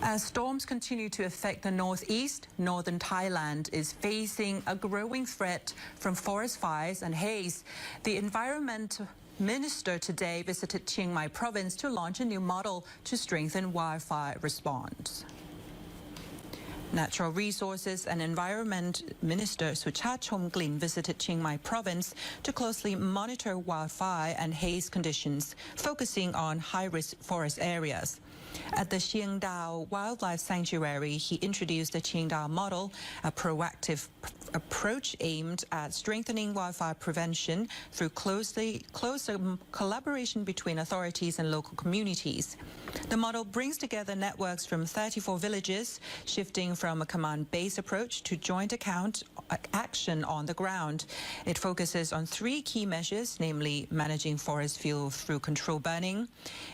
As storms continue to affect the northeast, northern Thailand is facing a growing threat from forest fires and haze. The environmental minister today visited Chiang Mai province to launch a new model to strengthen wildfire response. Natural Resources and Environment Minister Suchat Chomglin visited Chiang Mai province to closely monitor wildfire and haze conditions, focusing on high-risk forest areas. At the Chiang Dao Wildlife Sanctuary, he introduced the Chiang Dao model, a proactive approach aimed at strengthening wildfire prevention through closer collaboration between authorities and local communities. The model brings together networks from 34 villages, shifting from a command-based approach to joint action on the ground. It focuses on three key measures, namely managing forest fuel through controlled burning,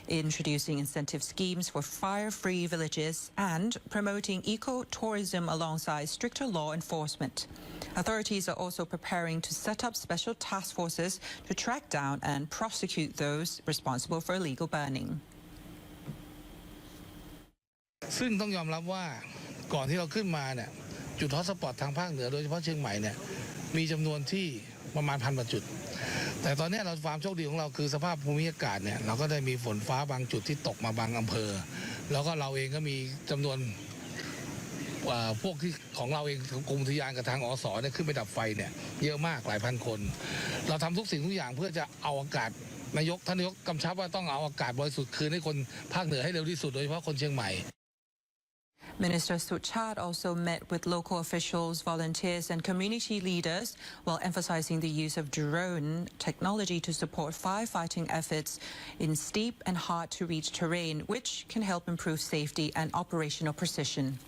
introducing incentive schemes for fire-free villages, and promoting eco-tourism alongside stricter law enforcement. Authorities are also preparing to set up special task forces to track down and prosecute those responsible for illegal burning. ซึ่งต้องยอมรับว่าก่อนที่เราขึ้นมาเนี่ยจุดฮอตสปอตทางภาคเหนือโดยเฉพาะเชียงใหม่เนี่ยมีจำนวนที่ประมาณ1,000 กว่าจุดแต่ตอนนี้เราความโชคดีของเราคือสภาพภูมิอากาศเนี่ยเราก็ได้มีฝนฟ้าบางจุดที่ตกมาบางอำเภอแล้วก็เราเองก็มีจำนวนพวกที่ของเราเองกรมอุทยานกับทางอสเนี่ยขึ้นไปดับไฟเนี่ยเยอะมากหลายพันคนเราทำทุกสิ่งทุกอย่างเพื่อจะเอาอากาศท่านนายกกำชับว่าต้องเอาอากาศบริสุทธิ์คืนให้คนภาคเหนือให้เร็วที่สุดโดยเฉพาะคนเชียงใหม่ Minister Suchat also met with local officials, volunteers and community leaders while emphasizing the use of drone technology to support firefighting efforts in steep and hard-to-reach terrain, which can help improve safety and operational precision.